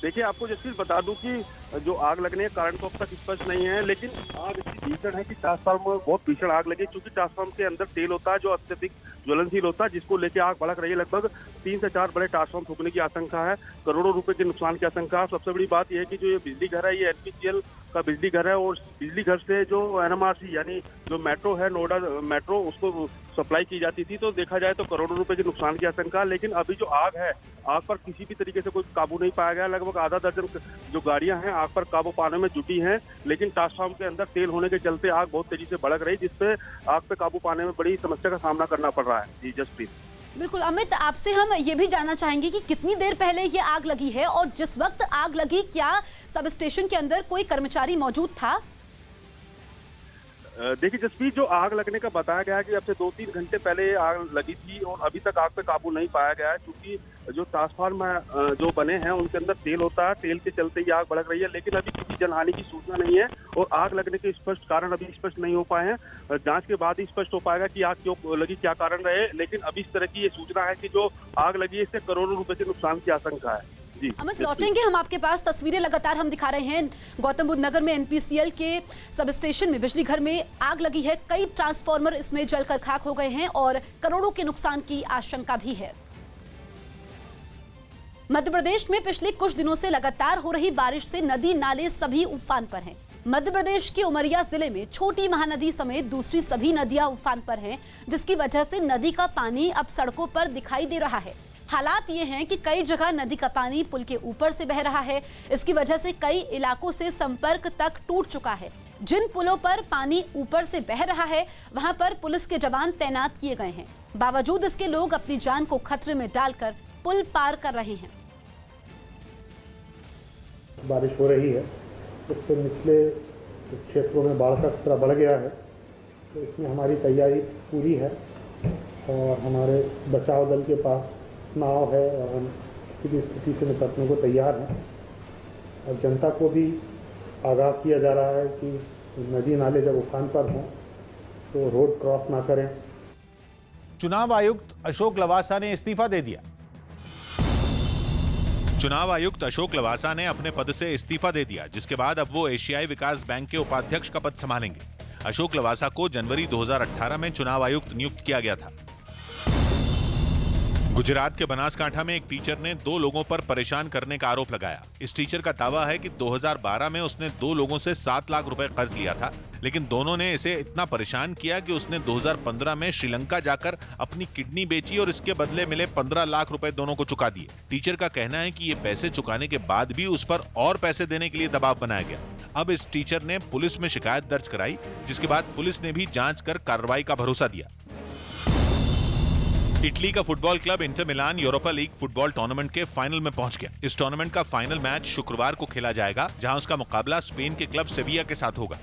देखिए, आपको जसवीर बता दूं कि जो आग लगने का कारण तो अब तक स्पष्ट नहीं है, लेकिन आग इतनी भीषण है कि ट्रांसफार्मर बहुत भीषण आग लगी, क्योंकि ट्रांसफार्मर के अंदर तेल होता है जो अत्यधिक ज्वलनशील होता है, जिसको लेकर आग भड़क रही है। लगभग 3 से 4 बड़े ट्रांसफार्मर फूकने की आशंका है, करोड़ों रुपए के नुकसान की आशंका है। सबसे बड़ी बात यह है कि जो ये बिजली घर है, ये एनपीसीएल का बिजली घर है और बिजली घर से जो एनएमआरसी यानी जो मेट्रो है, नोएडा मेट्रो, उसको सप्लाई की जाती थी। तो देखा जाए तो करोड़ों रुपए के नुकसान की आशंका। लेकिन अभी जो आग है, आग पर किसी भी तरीके से कोई काबू नहीं पाया गया। लगभग आधा दर्जन जो गाड़ियां हैं आग पर काबू पाने में जुटी हैं, लेकिन ट्रांसफार्मर के अंदर तेल होने के चलते आग बहुत तेजी से भड़क रही, जिससे आग पे काबू पाने में बड़ी समस्या का सामना करना पड़ रहा है। जी जसप्रीत।
बिल्कुल अमित, आपसे हम ये भी जानना चाहेंगे कि कितनी देर पहले ये आग लगी है और जिस वक्त आग लगी क्या सब स्टेशन के अंदर कोई कर्मचारी मौजूद था?
देखिए जसप्रीत, जो आग लगने का बताया गया है कि अब से 2-3 घंटे पहले आग लगी थी और अभी तक आग पे काबू नहीं पाया गया है, क्योंकि जो ट्रांसफार्मर जो बने हैं उनके अंदर तेल होता है, तेल के चलते ही आग भड़क रही है। लेकिन अभी किसी जनहानि की सूचना नहीं है और आग लगने के स्पष्ट कारण अभी स्पष्ट नहीं हो पाए हैं। जांच के बाद ही स्पष्ट हो पाएगा कि आग क्यों लगी, क्या कारण रहे। लेकिन अभी इस तरह की ये सूचना है कि जो आग लगी है इससे करोड़ों रुपए के नुकसान की आशंका है।
अमित, लौटेंगे हम आपके पास। तस्वीरें लगातार हम दिखा रहे हैं। गौतम बुद्ध नगर में एनपीसीएल के सब स्टेशन में बिजली घर में आग लगी है। कई ट्रांसफार्मर इसमें जलकर खाक हो गए हैं और करोड़ों के नुकसान की आशंका भी है। मध्य प्रदेश में पिछले कुछ दिनों से लगातार हो रही बारिश से नदी नाले सभी उफान पर हैं। मध्य प्रदेश के उमरिया जिले में छोटी महानदी समेत दूसरी सभी नदियां उफान पर हैं, जिसकी वजह से नदी का पानी अब सड़कों पर दिखाई दे रहा है। हालात ये हैं कि कई जगह नदी का पानी पुल के ऊपर से बह रहा है। इसकी वजह से कई इलाकों से संपर्क तक टूट चुका है। जिन पुलों पर पानी ऊपर से बह रहा है वहां पर पुलिस के जवान तैनात किए गए हैं। बावजूद इसके लोग अपनी जान को खतरे में डालकर पुल पार कर रहे हैं।
बारिश हो रही है, इससे निचले क्षेत्रों में बाढ़ का खतरा बढ़ गया है, तो इसमें हमारी तैयारी पूरी है और हमारे बचाव दल के पास नाव है और हम किसी भी स्थिति से निपटने को तैयार हैं। और जनता को भी आगाह किया जा रहा है कि नदी नाले जब उफान पर हों तो रोड क्रॉस ना करें।
चुनाव आयुक्त अशोक लवासा ने इस्तीफा दे दिया।
चुनाव आयुक्त अशोक लवासा ने अपने पद से इस्तीफा दे दिया, जिसके बाद अब वो एशियाई विकास बैंक के उपाध्यक्ष का पद संभालेंगे। अशोक लवासा को जनवरी 2018 में चुनाव आयुक्त नियुक्त किया गया था। गुजरात के बनासकांठा में एक टीचर ने 2 लोगों पर परेशान करने का आरोप लगाया। इस टीचर का दावा है कि 2012 में उसने 2 लोगों से 7 लाख रुपए कर्ज लिया था, लेकिन दोनों ने इसे इतना परेशान किया कि उसने 2015 में श्रीलंका जाकर अपनी किडनी बेची और इसके बदले मिले 15 लाख रुपए दोनों को चुका दिए। टीचर का कहना है कि ये पैसे चुकाने के बाद भी उस पर और पैसे देने के लिए दबाव बनाया गया। अब इस टीचर ने पुलिस में शिकायत दर्ज कराई, जिसके बाद पुलिस ने भी जांच कर कार्रवाई का भरोसा दिया। इटली का football club Inter Milan Europa league football tournament के फाइनल में पहुंच गया। इस टूर्नामेंट का फाइनल मैच शुक्रवार को खेला जाएगा, जहां उसका मुकाबला स्पेन के क्लब सेविया के साथ होगा।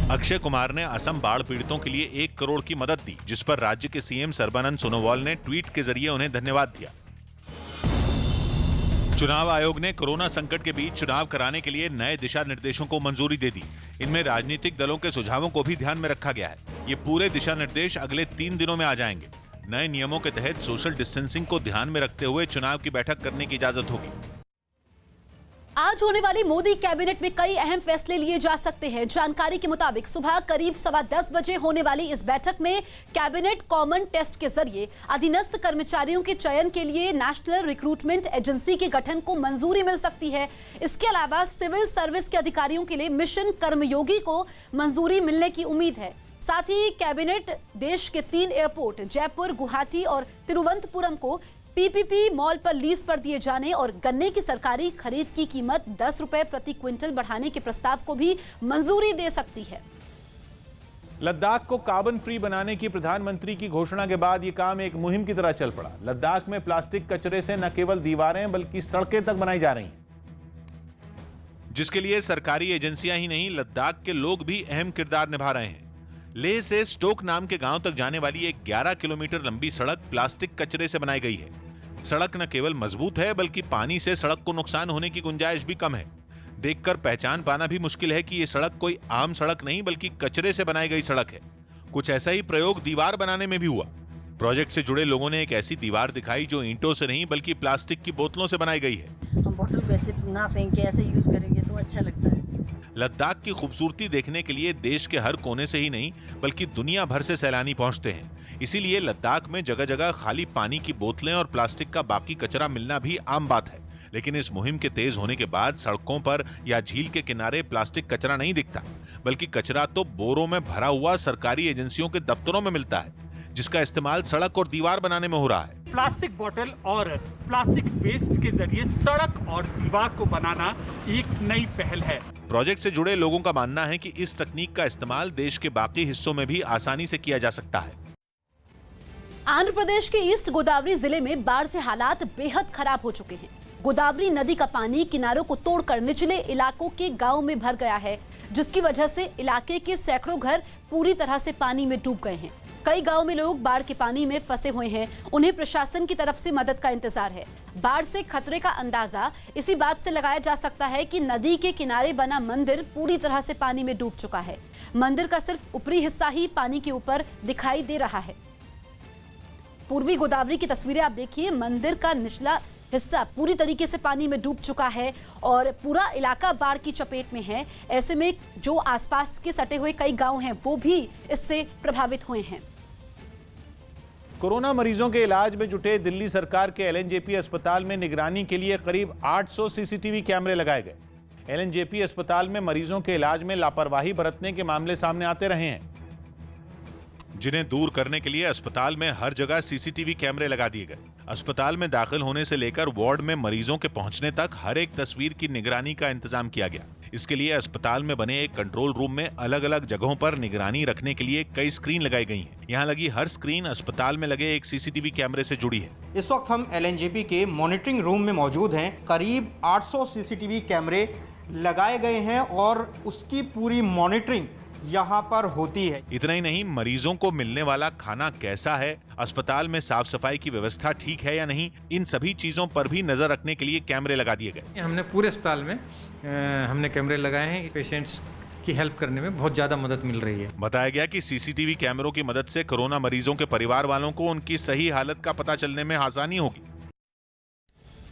अक्षय कुमार ने असम बाढ़ पीड़ितों के लिए 1 करोड़ की मदद दी, जिस पर राज्य के सीएम सर्बानंद सोनोवाल ने ट्वीट के जरिए उन्हें धन्यवाद दिया। चुनाव आयोग ने कोरोना संकट के बीच चुनाव कराने के लिए नए दिशा निर्देशों को मंजूरी दे दी। इनमें राजनीतिक दलों के सुझावों को भी ध्यान में रखा गया है। ये पूरे दिशा निर्देश अगले 3 दिनों में आ जाएंगे। नए नियमों के तहत सोशल डिस्टेंसिंग को ध्यान में रखते हुए चुनाव की बैठक करने की इजाजत होगी।
आज होने वाली मोदी कैबिनेट में कई अहम फैसले लिए जा सकते हैं। जानकारी के मुताबिक सुबह करीब 10:15 बजे होने वाली इस बैठक में कैबिनेट कॉमन टेस्ट के जरिए अधीनस्थ कर्मचारियों के चयन के लिए नेशनल रिक्रूटमेंट एजेंसी के गठन को मंजूरी मिल सकती है। इसके अलावा सिविल सर्विस के अधिकारियों के लिए मिशन कर्मयोगी को मंजूरी मिलने की उम्मीद है। साथ ही कैबिनेट देश के 3 एयरपोर्ट जयपुर, गुवाहाटी और तिरुवनंतपुरम को पीपीपी मॉल पर लीज पर दिए जाने और गन्ने की सरकारी खरीद की कीमत 10 रुपए प्रति क्विंटल बढ़ाने के प्रस्ताव को भी मंजूरी दे सकती है।
लद्दाख को कार्बन फ्री बनाने की प्रधानमंत्री की घोषणा के बाद यह काम एक मुहिम की तरह चल पड़ा। लद्दाख में प्लास्टिक कचरे से न केवल दीवारें बल्कि सड़कें तक बनाई जा रही हैं,
जिसके लिए सरकारी एजेंसियां ही नहीं, लद्दाख के लोग भी अहम किरदार निभा रहे हैं। लेह से स्टोक नाम के गांव तक जाने वाली एक 11 किलोमीटर लंबी सड़क प्लास्टिक कचरे से बनाई गई है। सड़क न केवल मजबूत है बल्कि पानी से सड़क को नुकसान होने की गुंजाइश भी कम है। देखकर पहचान पाना भी मुश्किल है कि यह सड़क कोई आम सड़क नहीं बल्कि कचरे से बनाई गई सड़क है। कुछ ऐसा ही प्रयोग दीवार बनाने में भी हुआ। प्रोजेक्ट से जुड़े लोगों ने एक ऐसी दीवार दिखाई जो ईंटों से नहीं बल्कि प्लास्टिक की बोतलों से बनाई गई है।
हम बोतल वैसे ना फेंक के ऐसे यूज करेंगे तो अच्छा लगता है।
लद्दाख की खूबसूरती देखने के लिए देश के हर कोने से ही नहीं बल्कि दुनिया भर से सैलानी पहुंचते हैं। इसीलिए लद्दाख में जगह जगह खाली पानी की बोतलें और प्लास्टिक का बाकी कचरा मिलना भी आम बात है। लेकिन इस मुहिम के तेज होने के बाद सड़कों पर या झील के किनारे प्लास्टिक कचरा नहीं दिखता, बल्कि कचरा तो बोरों में भरा हुआ सरकारी एजेंसियों के दफ्तरों में मिलता है, जिसका इस्तेमाल सड़क और दीवार बनाने में हो रहा है।
प्लास्टिक बोतल और प्लास्टिक वेस्ट के जरिए सड़क और दीवार को बनाना एक नई पहल है।
प्रोजेक्ट से जुड़े लोगों का मानना है कि इस तकनीक का इस्तेमाल देश के बाकी हिस्सों में भी आसानी से किया जा सकता है।
आंध्र प्रदेश के ईस्ट गोदावरी जिले में बाढ़ से हालात बेहद खराब हो चुके हैं। गोदावरी नदी का पानी किनारों को तोड़कर निचले इलाकों के गांव में भर गया है, जिसकी वजह से इलाके के सैकड़ों घर पूरी तरह से पानी में डूब गए हैं। कई गांव में लोग बाढ़ के पानी में फंसे हुए हैं। उन्हें प्रशासन की तरफ से मदद का इंतजार है। बाढ़ से खतरे का अंदाजा इसी बात से लगाया जा सकता है कि नदी के किनारे बना मंदिर पूरी तरह से पानी में डूब चुका है। मंदिर का सिर्फ ऊपरी हिस्सा ही पानी के ऊपर दिखाई दे रहा है। पूर्वी गोदावरी की तस्वीरें आप देखिए। मंदिर का निचला हिस्सा पूरी तरीके से पानी में डूब चुका है और पूरा इलाका बाढ़ की चपेट में है। ऐसे में जो आसपास के सटे हुए कई गांव हैं वो भी इससे प्रभावित हुए हैं।
कोरोना मरीजों के इलाज में जुटे दिल्ली सरकार के एलएनजेपी अस्पताल में निगरानी के लिए करीब 800 सीसीटीवी कैमरे लगाए गए। एलएनजेपी अस्पताल में मरीजों के इलाज में लापरवाही बरतने के मामले सामने आते रहे हैं,
जिन्हें दूर करने के लिए अस्पताल में हर जगह सीसीटीवी कैमरे लगा दिए गए। अस्पताल में दाखिल होने से लेकर वार्ड में मरीजों के पहुंचने तक हर एक तस्वीर की निगरानी का इंतजाम किया गया। इसके लिए अस्पताल में बने एक कंट्रोल रूम में अलग अलग जगहों पर निगरानी रखने के लिए कई स्क्रीन लगाई गई हैं। यहाँ लगी हर स्क्रीन अस्पताल में लगे एक सीसीटीवी कैमरे से जुड़ी है।
इस वक्त हम एलएनजेपी के मॉनिटरिंग रूम में मौजूद हैं। करीब 800 सीसीटीवी कैमरे लगाए गए हैं और उसकी पूरी मॉनिटरिंग यहाँ पर होती है।
इतना ही नहीं, मरीजों को मिलने वाला खाना कैसा है, अस्पताल में साफ सफाई की व्यवस्था ठीक है या नहीं, इन सभी चीजों पर भी नजर रखने के लिए कैमरे लगा दिए गए।
हमने पूरे अस्पताल में हमने कैमरे लगाए हैं। पेशेंट्स की हेल्प करने में बहुत ज्यादा मदद मिल रही है।
बताया गया कि सीसीटीवी कैमरों की मदद से कोरोना मरीजों के परिवार वालों को उनकी सही हालत का पता चलने में आसानी होगी।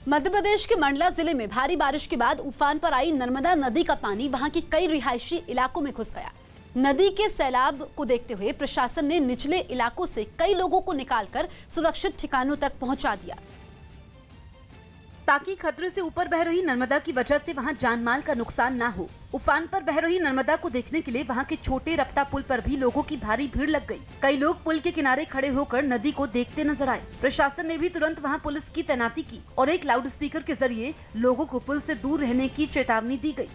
मध्य प्रदेश के मंडला जिले में भारी बारिश के बाद उफान पर आई नर्मदा नदी का पानी वहां के कई रिहायशी इलाकों में घुस गया। नदी के सैलाब को देखते हुए प्रशासन ने निचले इलाकों से कई लोगों को निकालकर सुरक्षित ठिकानों तक पहुंचा दिया, ताकि खतरे से ऊपर बह रही नर्मदा की वजह से वहां जानमाल का नुकसान ना हो। उफान पर बह रही नर्मदा को देखने के लिए वहां के छोटे रपटा पुल पर भी लोगों की भारी भीड़ लग गई। कई लोग पुल के किनारे खड़े होकर नदी को देखते नजर आए। प्रशासन ने भी तुरंत वहां पुलिस की तैनाती की और एक लाउड स्पीकर के जरिए लोगों को पुल से दूर रहने की चेतावनी दी गई।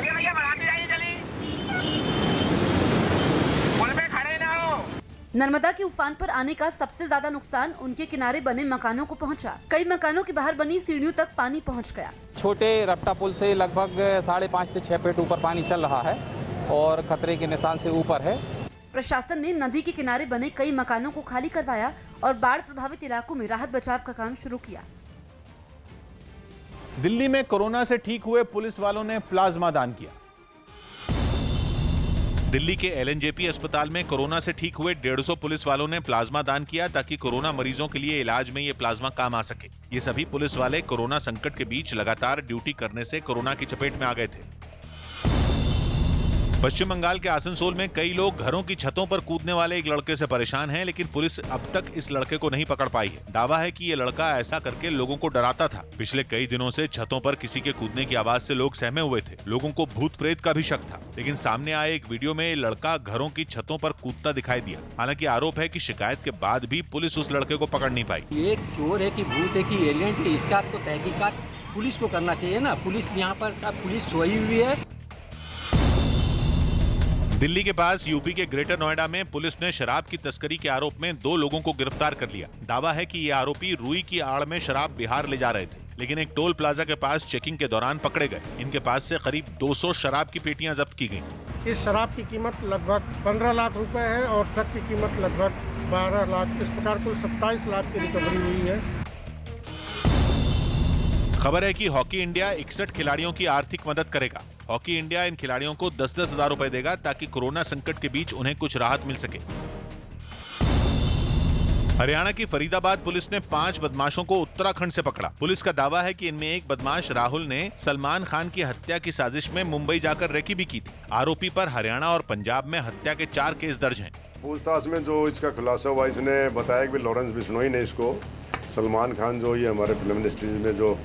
नर्मदा के उफान पर आने का सबसे ज्यादा नुकसान उनके किनारे बने मकानों को पहुंचा। कई मकानों के बाहर बनी सीढ़ियों तक पानी पहुंच गया।
छोटे रपटा पुल से लगभग 5.5 से 6 फीट ऊपर पानी चल रहा है और खतरे के निशान से ऊपर है।
प्रशासन ने नदी के किनारे बने कई मकानों को खाली करवाया और बाढ़ प्रभावित इलाकों में राहत बचाव का काम शुरू किया।
दिल्ली में कोरोना से ठीक हुए पुलिस वालों ने प्लाज्मा दान किया।
दिल्ली के एलएनजेपी अस्पताल में कोरोना से ठीक हुए 150 पुलिस वालों ने प्लाज्मा दान किया, ताकि कोरोना मरीजों के लिए इलाज में ये प्लाज्मा काम आ सके। ये सभी पुलिस वाले कोरोना संकट के बीच लगातार ड्यूटी करने से कोरोना की चपेट में आ गए थे। पश्चिम बंगाल के आसनसोल में कई लोग घरों की छतों पर कूदने वाले एक लड़के से परेशान हैं, लेकिन पुलिस अब तक इस लड़के को नहीं पकड़ पाई है। दावा है कि ये लड़का ऐसा करके लोगों को डराता था। पिछले कई दिनों से छतों पर किसी के कूदने की आवाज से लोग सहमे हुए थे। लोगों को भूत प्रेत का भी शक था, लेकिन सामने आए एक वीडियो में लड़का घरों की छतों पर कूदता दिखाई दिया। हालांकि आरोप है कि शिकायत के बाद भी पुलिस उस लड़के को पकड़ नहीं पाई।
ये चोर है कि भूत है कि एलियन है, इसका तो तहकीकात पुलिस को करना चाहिए ना। पुलिस यहाँ पर पुलिस सोई हुई है।
दिल्ली के पास यूपी के ग्रेटर नोएडा में पुलिस ने शराब की तस्करी के आरोप में 2 लोगों को गिरफ्तार कर लिया। दावा है कि ये आरोपी रुई की आड़ में शराब बिहार ले जा रहे थे, लेकिन एक टोल प्लाजा के पास चेकिंग के दौरान पकड़े गए। इनके पास से करीब 200 शराब की पेटियां जब्त की गईं।
इस शराब की कीमत लगभग 15 लाख रुपए है और ट्रक की कीमत लगभग 12 लाख। इस प्रकार कुल 27 लाख की रिकवरी हुई है।
खबर है कि हॉकी इंडिया 61 खिलाड़ियों की आर्थिक मदद करेगा। हॉकी इंडिया इन खिलाड़ियों को 10-10 हजार रुपए देगा, ताकि कोरोना संकट के बीच उन्हें कुछ राहत मिल सके। हरियाणा की फरीदाबाद पुलिस ने 5 बदमाशों को उत्तराखंड से पकड़ा। पुलिस का दावा है कि इनमें एक बदमाश राहुल ने सलमान खान की हत्या की साजिश में मुंबई जाकर रेकी भी की थी। आरोपी पर हरियाणा और पंजाब में हत्या के 4 केस दर्ज हैं।
पूछताछ में जो इसका खुलासा हुआ, इसने बताया कि लॉरेंस बिश्नोई ने इसको सलमान खान जो ये हमारे फिल्म इंडस्ट्रीज में जो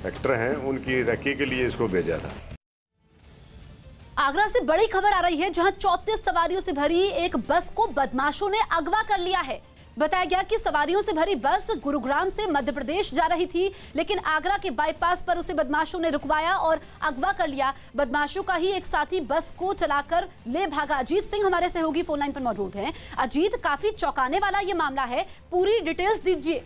एक्टर हैं उनकी रेकी के लिए इसको भेजा था।
आगरा से बड़ी खबर आ रही है, जहां 34 सवारियों से भरी एक बस को बदमाशों ने अगवा कर लिया है। बताया गया कि सवारियों से भरी बस गुरुग्राम से मध्य प्रदेश जा रही थी, लेकिन आगरा के बाईपास पर उसे बदमाशों ने रुकवाया और अगवा कर लिया। बदमाशों का ही एक साथी बस को चलाकर ले भागा। अजीत सिंह हमारे सहयोगी फोन लाइन पर मौजूद हैं। अजीत, काफी चौंकाने वाला ये मामला है, पूरी डिटेल्स दीजिए।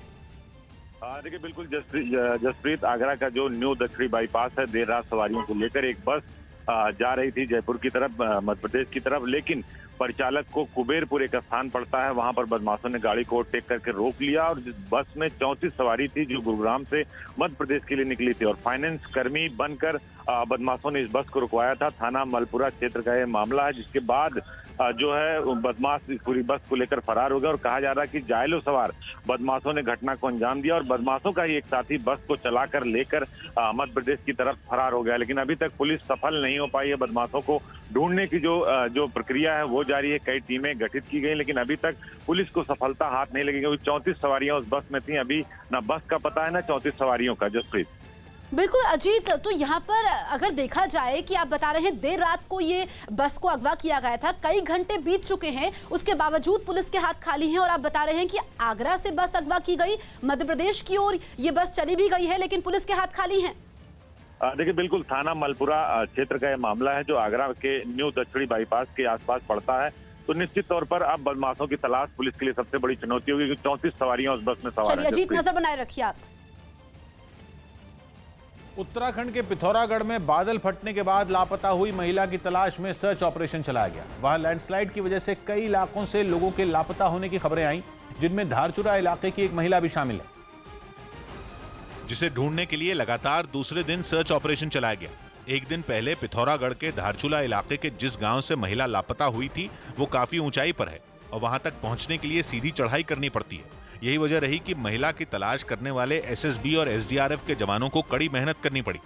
देखिए, बिल्कुल जसप्रीत, आगरा का जो न्यू दक्षिणी बाईपास है, देर रात सवारियों को लेकर एक बस जा रही थी जयपुर की तरफ, मध्य प्रदेश की तरफ, लेकिन परिचालक को कुबेरपुर एक स्थान पड़ता है, वहां पर बदमाशों ने गाड़ी को ओवरटेक करके रोक लिया और बस में 34 सवारी थी जो गुरुग्राम से मध्य प्रदेश के लिए निकली थी और फाइनेंस कर्मी बनकर
बदमाशों ने इस बस को रुकवाया था। थाना मलपुरा क्षेत्र का यह मामला है, जिसके बाद जो है बदमाश इस पूरी बस को लेकर फरार हो गया और कहा जा रहा है कि जायलो सवार बदमाशों ने घटना को अंजाम दिया और बदमाशों का ही एक साथी बस को चलाकर लेकर मध्य प्रदेश की तरफ फरार हो गया। लेकिन अभी तक पुलिस सफल नहीं हो पाई है। बदमाशों को ढूंढने की जो प्रक्रिया है वो जारी है। कई टीमें गठित की गई, लेकिन अभी तक पुलिस को सफलता हाथ नहीं लगी, क्योंकि 34 सवारियां उस बस में थी। अभी ना बस का पता है ना 34 सवारियों का। जसप्रीत।
बिल्कुल अजीत, तो यहाँ पर अगर देखा जाए कि आप बता रहे हैं देर रात को ये बस को अगवा किया गया था, कई घंटे बीत चुके हैं, उसके बावजूद पुलिस के हाथ खाली हैं और आप बता रहे हैं कि आगरा से बस अगवा की गई, मध्य प्रदेश की ओर ये बस चली भी गई है, लेकिन पुलिस के हाथ खाली हैं।
देखिए, बिल्कुल थाना मलपुरा क्षेत्र का यह मामला है जो आगरा के न्यू दक्षिणी बाईपास के आसपास पड़ता है। तो निश्चित तौर पर अब बदमाशों की तलाश पुलिस के लिए सबसे बड़ी चुनौती होगी, क्योंकि 34 सवारियां उस बस में सवार हैं।
अजीत, नजर बनाए रखिए आप।
उत्तराखंड के पिथौरागढ़ में बादल फटने के बाद लापता हुई महिला की तलाश में सर्च ऑपरेशन चलाया गया। वहां लैंडस्लाइड की वजह से कई इलाकों से लोगों के लापता होने की खबरें आईं, जिनमें धारचूला इलाके की एक महिला भी शामिल है,
जिसे ढूंढने के लिए लगातार दूसरे दिन सर्च ऑपरेशन चलाया गया। एक दिन पहले पिथौरागढ़ के धारचूला इलाके के जिस गांव से महिला लापता हुई थी वो काफी ऊंचाई पर है और वहां तक पहुंचने के लिए सीधी चढ़ाई करनी पड़ती है। यही वजह रही कि महिला की तलाश करने वाले एसएसबी और एसडीआरएफ के जवानों को कड़ी मेहनत करनी पड़ी।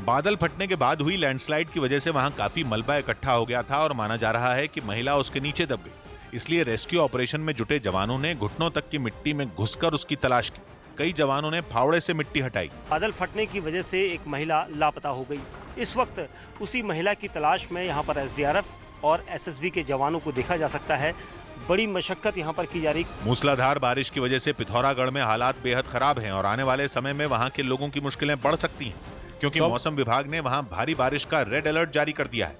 बादल फटने के बाद हुई लैंडस्लाइड की वजह से वहां काफी मलबा इकट्ठा हो गया था और माना जा रहा है कि महिला उसके नीचे दब गई। इसलिए रेस्क्यू ऑपरेशन में जुटे जवानों ने घुटनों तक की मिट्टी में घुसकर उसकी तलाश की। कई जवानों ने फावड़े से मिट्टी हटाई।
बादल फटने की वजह से एक महिला लापता हो गई। इस वक्त उसी महिला की तलाश में यहाँ पर एसडीआरएफ और एसएसबी के जवानों को देखा जा सकता है। बड़ी मशक्कत यहाँ पर की जा रही।
मूसलाधार बारिश की वजह से पिथौरागढ़ में हालात बेहद खराब हैं और आने वाले समय में वहां के लोगों की मुश्किलें बढ़ सकती हैं, क्योंकि मौसम विभाग ने वहां भारी बारिश का रेड अलर्ट जारी कर दिया है।